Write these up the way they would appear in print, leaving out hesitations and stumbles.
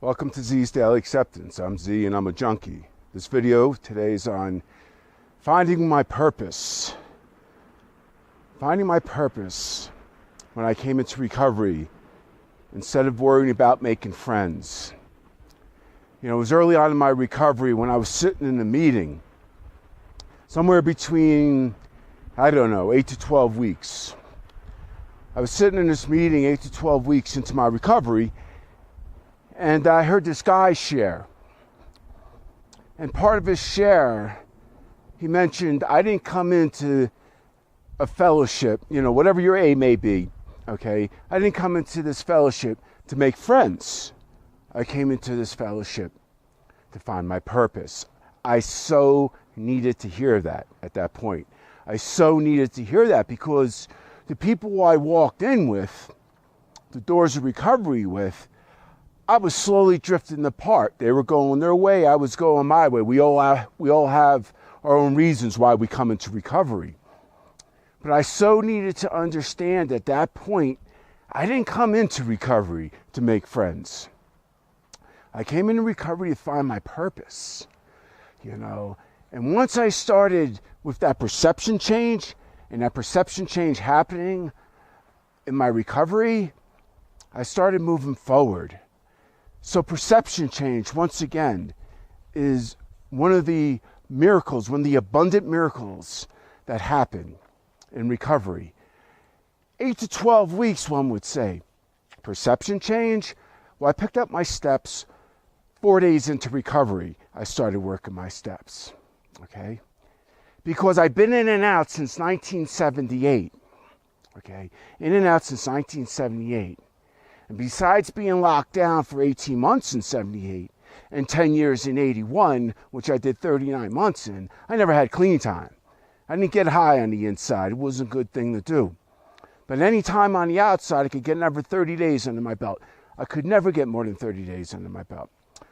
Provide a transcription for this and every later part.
Welcome to Z's Daily Acceptance. I'm Z and I'm a junkie. This video today is on finding my purpose. Finding my purpose when I came into recovery instead of worrying about making friends. You know, it was early on in my recovery when I was sitting in a meeting, somewhere between, 8 to 12 weeks. I was sitting in this meeting 8 to 12 weeks into my recovery, and I heard this guy share. And part of his share, he mentioned, I didn't come into a fellowship, whatever your A may be, okay? I didn't come into this fellowship to make friends. I came into this fellowship to find my purpose. I so needed to hear that at that point. I so needed to hear that because the people I walked in with, the doors of recovery with, I was slowly drifting apart. They were going their way, I was going my way. We all have our own reasons why we come into recovery. But I so needed to understand at that point, I didn't come into recovery to make friends. I came into recovery to find my purpose, And once I started with that perception change, and that perception change happening in my recovery, I started moving forward. So perception change, once again, is one of the miracles, one of the abundant miracles that happen in recovery. 8 to 12 weeks, one would say. Perception change, well, I picked up my steps 4 days into recovery. I started working my steps, okay? Because I've been in and out since 1978, okay? In and out since 1978. And besides being locked down for 18 months in 78 and 10 years in 81, which I did 39 months in, I never had clean time. I didn't get high on the inside. It wasn't a good thing to do. But any time on the outside, I could get another 30 days under my belt. I could never get more than 30 days under my belt.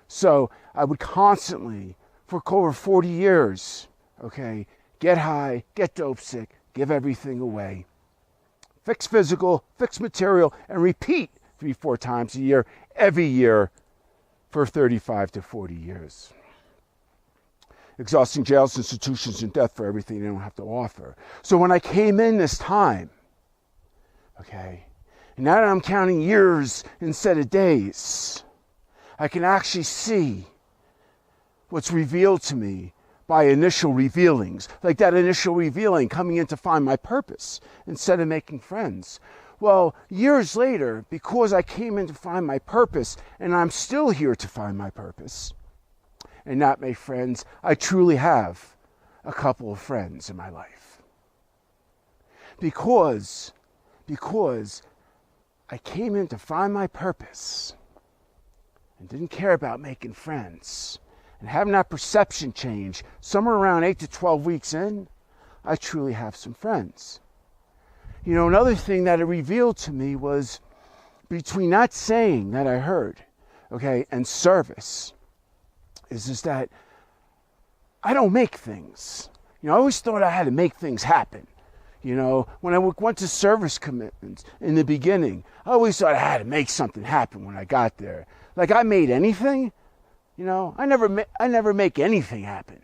So I would constantly, for over 40 years, okay, get high, get dope sick, give everything away. Fix physical, fix material, and repeat 3-4 times a year, every year, for 35 to 40 years. Exhausting jails, institutions, and death for everything they don't have to offer. So when I came in this time, okay, and now that I'm counting years instead of days, I can actually see what's revealed to me by initial revealings, like that initial revealing coming in to find my purpose instead of making friends. Well, years later, because I came in to find my purpose, and I'm still here to find my purpose and not make friends, I truly have a couple of friends in my life. Because I came in to find my purpose and didn't care about making friends and having that perception change somewhere around 8 to 12 weeks in, I truly have some friends. Another thing that it revealed to me was between that saying that I heard, okay, and service, is that I don't make things. I always thought I had to make things happen. When I went to service commitments in the beginning, I always thought I had to make something happen when I got there. Like I made anything, I never make anything happen.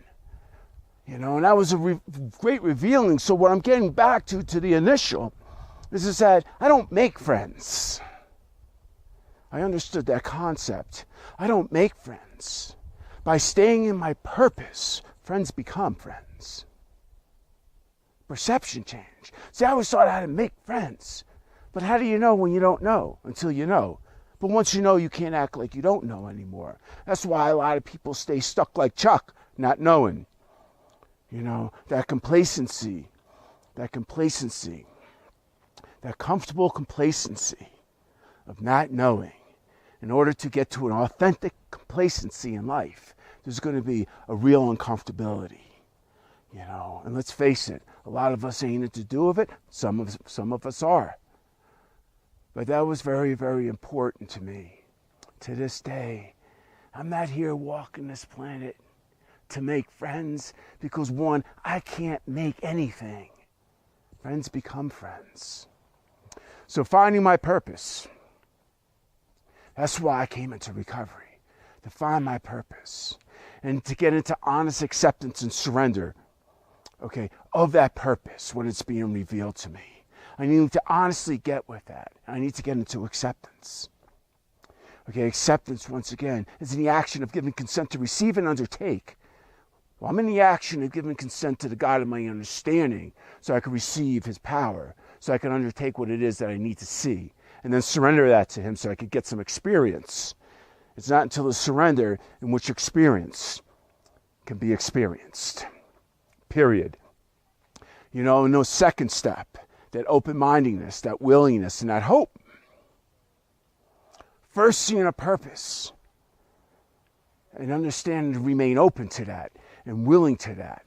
And that was a great revealing. So what I'm getting back to the initial is that I don't make friends. I understood that concept. I don't make friends. By staying in my purpose, friends become friends. Perception change. See, I always thought I had to make friends. But how do you know when you don't know until you know? But once you know, you can't act like you don't know anymore. That's why a lot of people stay stuck like Chuck, not knowing. That complacency, that comfortable complacency of not knowing. In order to get to an authentic complacency in life, there's going to be a real uncomfortability. And let's face it, a lot of us ain't to do with it. Some of us are. But that was very, very important to me. To this day, I'm not here walking this planet to make friends because, one, I can't make anything. Friends become friends. So finding my purpose, that's why I came into recovery. to find my purpose, and to get into honest acceptance and surrender, okay, of that purpose when it's being revealed to me. I need to honestly get with that. I need to get into acceptance. Okay, acceptance, once again, is in the action of giving consent to receive and undertake. Well, I'm in the action of giving consent to the God of my understanding so I can receive his power, so I can undertake what it is that I need to see, and then surrender that to him so I could get some experience. It's not until the surrender in which experience can be experienced. Period. You know, no second step, that open-mindedness, that willingness, and that hope. First, seeing a purpose and understanding to remain open to that and willing to that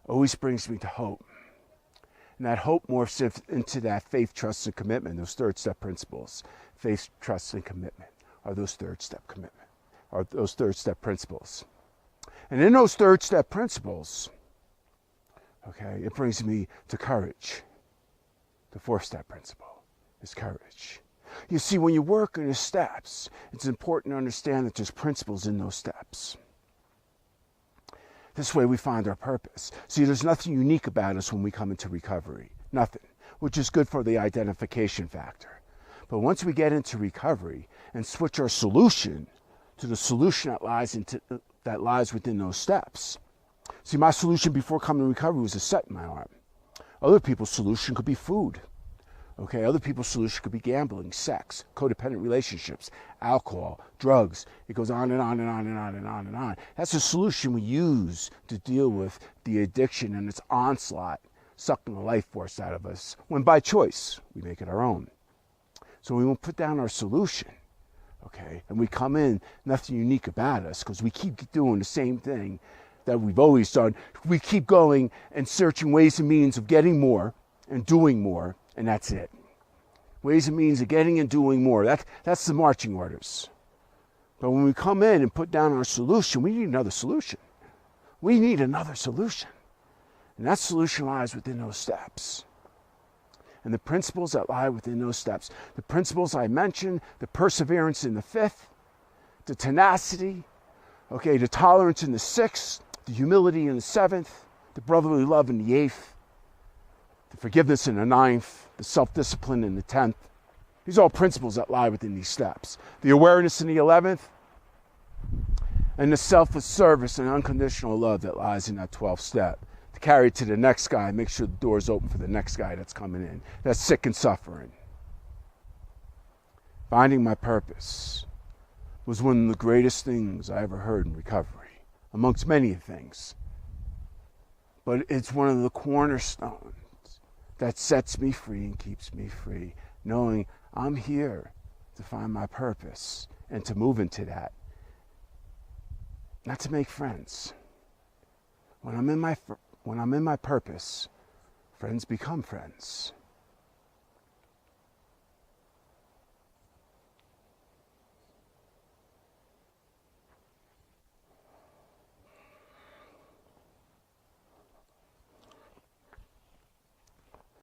always brings me to hope. And that hope morphs into that faith, trust, and commitment, those third step principles. Faith, trust, and commitment are those third step principles. And in those third step principles, okay, it brings me to courage. The fourth step principle is courage. You see, when you work in the steps, it's important to understand that there's principles in those steps. This way we find our purpose. See, there's nothing unique about us when we come into recovery. Nothing, which is good for the identification factor. But once we get into recovery and switch our solution to the solution that lies within those steps. See, my solution before coming to recovery was a set in my arm. Other people's solution could be food. Okay, other people's solution could be gambling, sex, codependent relationships, alcohol, drugs. It goes on and on and on and on and on and on. That's a solution we use to deal with the addiction and its onslaught, sucking the life force out of us, when by choice we make it our own. So we won't put down our solution, okay, and we come in, nothing unique about us, because we keep doing the same thing that we've always done. We keep going and searching ways and means of getting more and doing more. And that's it. Ways and means of getting and doing more. That's the marching orders. But when we come in and put down our solution, we need another solution. We need another solution. And that solution lies within those steps. And the principles that lie within those steps. The principles I mentioned, the perseverance in the fifth, the tenacity, okay, the tolerance in the sixth, the humility in the seventh, the brotherly love in the eighth, the forgiveness in the ninth, the self-discipline in the 10th. These are all principles that lie within these steps. The awareness in the 11th, and the selfless service and unconditional love that lies in that 12th step. To carry it to the next guy, make sure the door's open for the next guy that's coming in, that's sick and suffering. Finding my purpose was one of the greatest things I ever heard in recovery, amongst many things. But it's one of the cornerstones that sets me free and keeps me free, knowing I'm here to find my purpose and to move into that. Not to make friends. When I'm in my purpose, friends become friends.